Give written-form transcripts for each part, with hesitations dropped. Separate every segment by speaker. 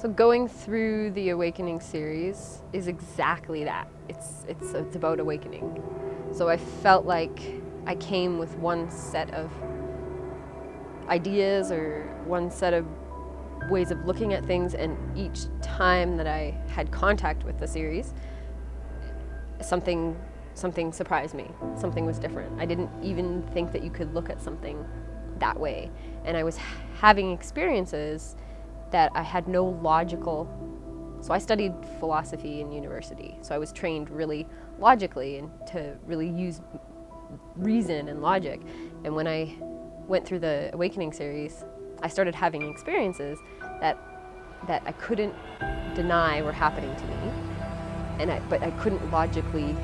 Speaker 1: So going through the Awakening series is exactly that. It's about awakening. So I felt like I came with one set of ideas or one set of ways of looking at things, and each time that I had contact with the series, something surprised me. Something was different. I didn't even think that you could look at something that way. And I was having experiences that I had no logical. So I studied philosophy in university. So I was trained really logically and to really use reason and logic. And when I went through the Awakening series, I started having experiences that I couldn't deny were happening to me. But I couldn't logically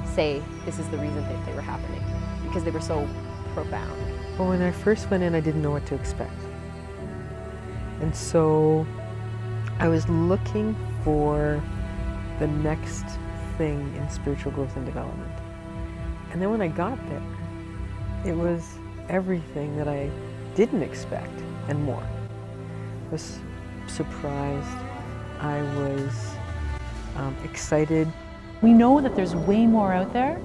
Speaker 1: say this is the reason that they were happening, because they were so profound.
Speaker 2: Well, when I first went in, I didn't know what to expect. And so I was looking for the next thing in spiritual growth and development. And then when I got there, it was everything that I didn't expect and more. I was surprised. I was excited.
Speaker 3: We know that there's way more out there,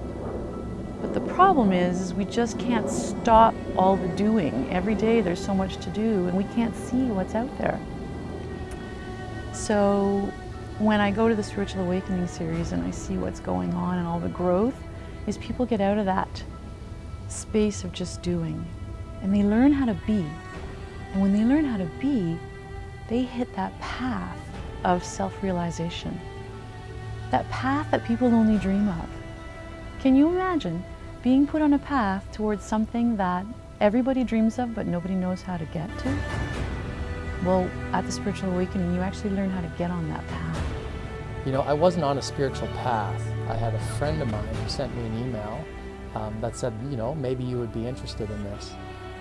Speaker 3: but the problem is we just can't stop all the doing. Every day there's so much to do and we can't see what's out there. So when I go to the Spiritual Awakening series and I see what's going on and all the growth, is people get out of that space of just doing and they learn how to be. And when they learn how to be, they hit that path of self-realization. That path that people only dream of. Can you imagine being put on a path towards something that everybody dreams of but nobody knows how to get to? Well, at the Spiritual Awakening, you actually learn how to get on that path.
Speaker 4: You know, I wasn't on a spiritual path. I had a friend of mine who sent me an email that said, you know, maybe you would be interested in this.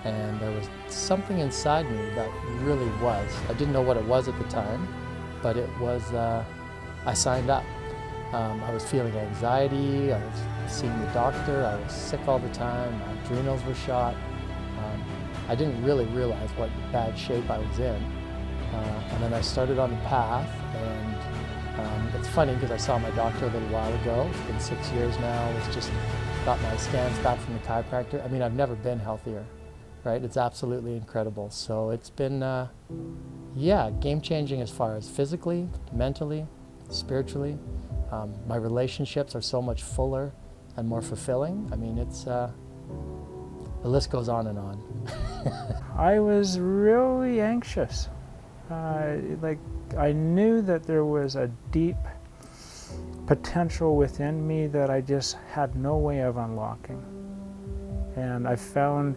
Speaker 4: And there was something inside me that really was. I didn't know what it was at the time, but it was, I signed up. I was feeling anxiety, I was seeing the doctor, I was sick all the time, my adrenals were shot. I didn't really realize what bad shape I was in. And then I started on the path, and it's funny because I saw my doctor a little while ago. It's been 6 years now. It's just got my scans back from the chiropractor. I mean, I've never been healthier, right? It's absolutely incredible. So it's been, yeah, game-changing as far as physically, mentally, spiritually. My relationships are so much fuller and more fulfilling. I mean, it's, the list goes on and on.
Speaker 5: I was really anxious. I knew that there was a deep potential within me that I just had no way of unlocking. And I found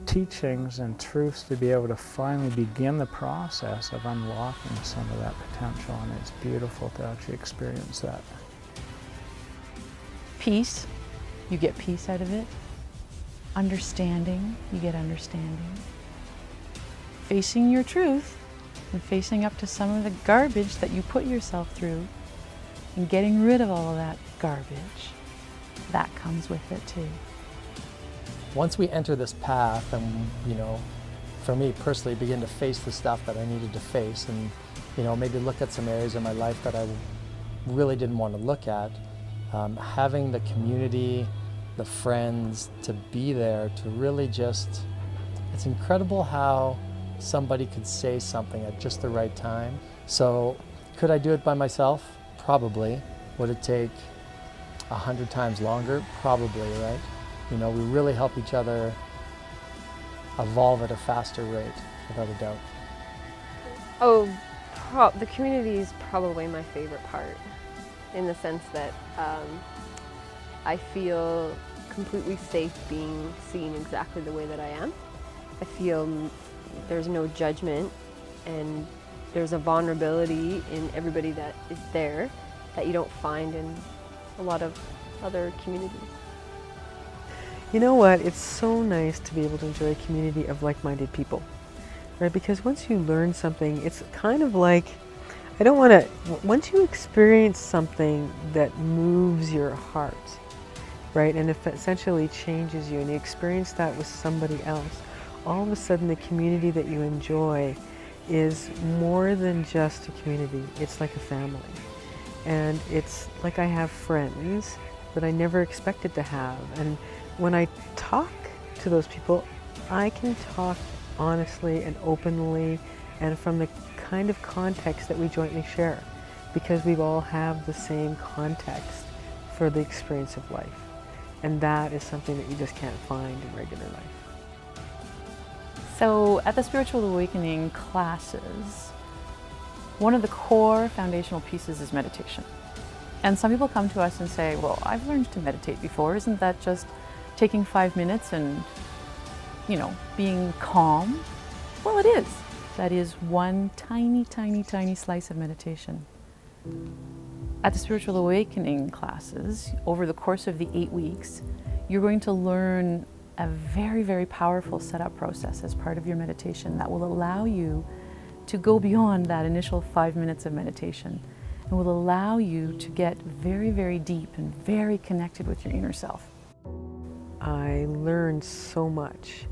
Speaker 5: teachings and truths to be able to finally begin the process of unlocking some of that potential, and it's beautiful to actually experience that.
Speaker 3: Peace, you get peace out of it. Understanding, you get understanding. Facing your truth and facing up to some of the garbage that you put yourself through and getting rid of all of that garbage, that comes with it too.
Speaker 4: Once we enter this path and, you know, for me personally, begin to face the stuff that I needed to face and, you know, maybe look at some areas in my life that I really didn't want to look at, having the community, the friends to be there to really just, it's incredible how somebody could say something at just the right time. So could I do it by myself? Probably. Would it take 100 times longer? Probably, right? You know, we really help each other evolve at a faster rate, without a doubt.
Speaker 1: Oh, the community is probably my favorite part, in the sense that I feel completely safe being seen exactly the way that I am. I feel there's no judgment, and there's a vulnerability in everybody that is there that you don't find in a lot of other communities.
Speaker 2: You know what? It's so nice to be able to enjoy a community of like-minded people, right? Because once you learn something, it's kind of like, once you experience something that moves your heart, right? And if it essentially changes you and you experience that with somebody else, all of a sudden the community that you enjoy is more than just a community. It's like a family. And it's like I have friends that I never expected to have. And when I talk to those people, I can talk honestly and openly and from the kind of context that we jointly share, because we all have the same context for the experience of life. And that is something that you just can't find in regular life.
Speaker 3: So at the Spiritual Awakening classes, one of the core foundational pieces is meditation. And some people come to us and say, well, I've learned to meditate before. Isn't that just taking 5 minutes and, being calm? Well, it is. That is one tiny, tiny, tiny slice of meditation. At the Spiritual Awakening classes, over the course of the 8 weeks, you're going to learn a very, very powerful setup process as part of your meditation that will allow you to go beyond that initial 5 minutes of meditation and will allow you to get very, very deep and very connected with your inner self.
Speaker 2: I learned so much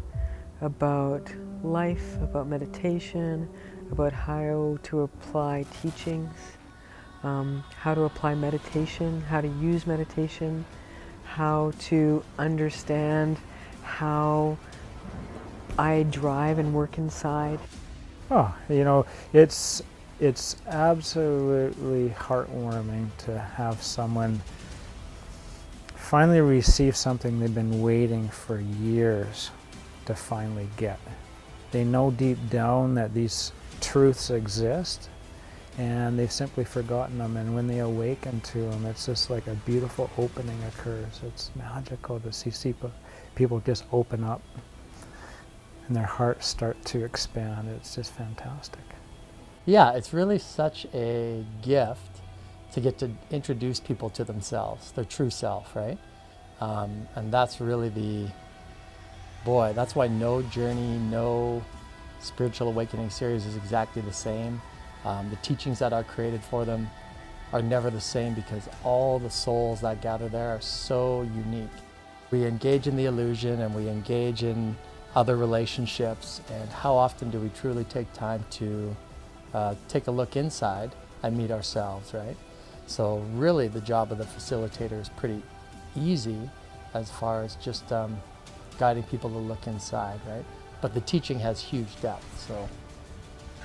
Speaker 2: about life, about meditation, about how to apply teachings, how to apply meditation, how to use meditation, how to understand how I drive and work inside.
Speaker 5: Oh, it's absolutely heartwarming to have someone finally receive something they've been waiting for years to finally get. They know deep down that these truths exist, and they've simply forgotten them, and when they awaken to them, it's just like a beautiful opening occurs. It's magical to see people just open up and their hearts start to expand. It's just fantastic.
Speaker 4: Yeah, it's really such a gift to get to introduce people to themselves, their true self, right? And that's really that's why no journey, no spiritual awakening series is exactly the same. The teachings that are created for them are never the same because all the souls that gather there are so unique. We engage in the illusion and we engage in other relationships, and how often do we truly take time to take a look inside and meet ourselves, right? So really the job of the facilitator is pretty easy as far as just guiding people to look inside, right? But the teaching has huge depth, so.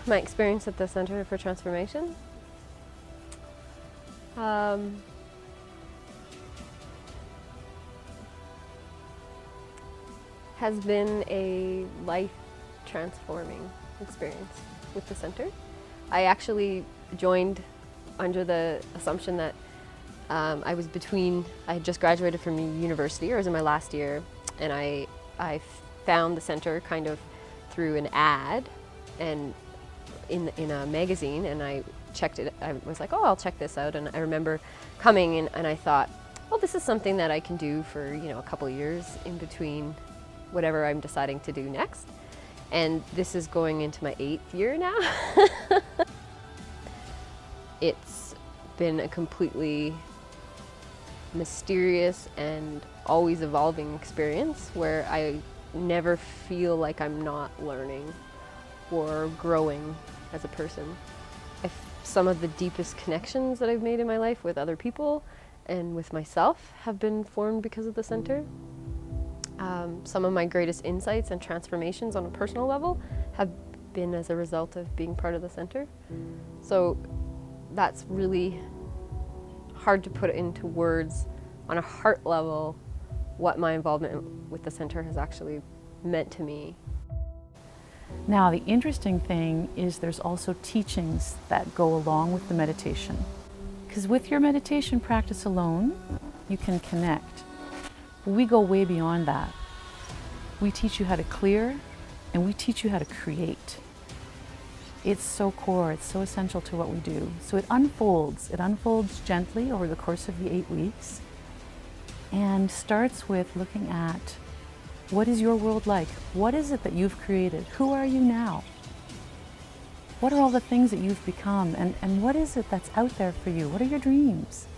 Speaker 1: My experience at the Center for Transformation? Has been a life-transforming experience with the center. I actually joined under the assumption that I had just graduated from university, or I was in my last year, and I found the center kind of through an ad and in a magazine, and I checked it. I was like, oh, I'll check this out, and I remember coming and I thought, well, this is something that I can do for a couple of years in between whatever I'm deciding to do next. And this is going into my 8th year now. It's been a completely mysterious and always evolving experience where I never feel like I'm not learning or growing as a person. Some of the deepest connections that I've made in my life with other people and with myself have been formed because of the center. Some of my greatest insights and transformations on a personal level have been as a result of being part of the center. So that's really hard to put into words on a heart level what my involvement with the center has actually meant to me.
Speaker 3: Now, the interesting thing is there's also teachings that go along with the meditation. Because with your meditation practice alone, you can connect. But we go way beyond that. We teach you how to clear, and we teach you how to create. It's so core, it's so essential to what we do. So it unfolds gently over the course of the 8 weeks, and starts with looking at, what is your world like? What is it that you've created? Who are you now? What are all the things that you've become? And what is it that's out there for you? What are your dreams?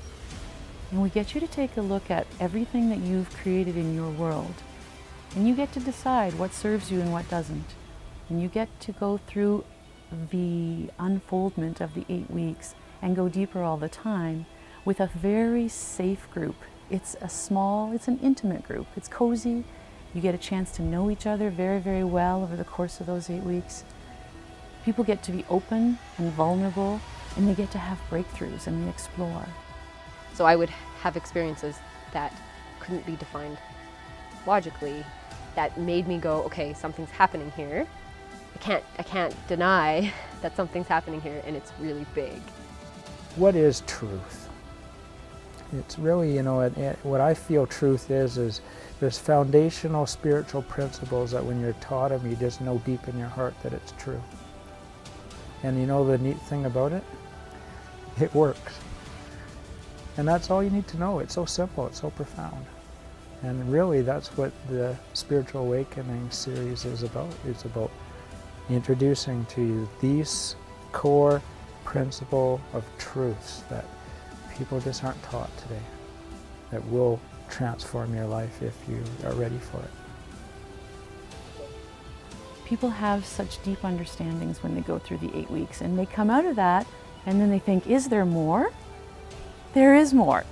Speaker 3: And we get you to take a look at everything that you've created in your world. And you get to decide what serves you and what doesn't. And you get to go through the unfoldment of the 8 weeks and go deeper all the time with a very safe group. It's an intimate group. It's cozy. You get a chance to know each other very, very well over the course of those 8 weeks. People get to be open and vulnerable, and they get to have breakthroughs and they explore.
Speaker 1: So I would have experiences that couldn't be defined logically, that made me go, okay, something's happening here. I can't deny that something's happening here, and it's really big.
Speaker 5: What is truth? It's really, what I feel truth is there's foundational spiritual principles that when you're taught them, you just know deep in your heart that it's true. And you know the neat thing about it? It works. And that's all you need to know. It's so simple, it's so profound. And really that's what the Spiritual Awakening series is about. It's about introducing to you these core principle of truths that people just aren't taught today, that will transform your life if you are ready for it.
Speaker 3: People have such deep understandings when they go through the 8 weeks, and they come out of that and then they think, is there more? There is more.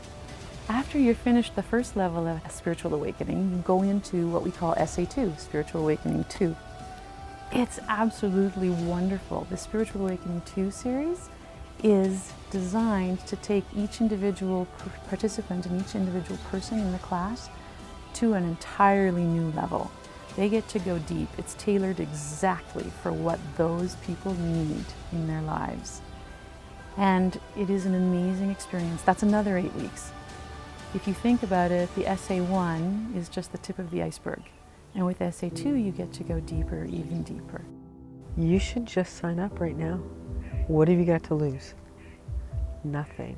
Speaker 3: After you're finished the first level of Spiritual Awakening, you go into what we call SA2, Spiritual Awakening 2. It's absolutely wonderful. The Spiritual Awakening 2 series is designed to take each individual participant and each individual person in the class to an entirely new level. They get to go deep. It's tailored exactly for what those people need in their lives. And it is an amazing experience. That's another 8 weeks. If you think about it, the SA1 is just the tip of the iceberg. And with SA2, you get to go deeper, even deeper.
Speaker 2: You should just sign up right now. What have you got to lose? Nothing.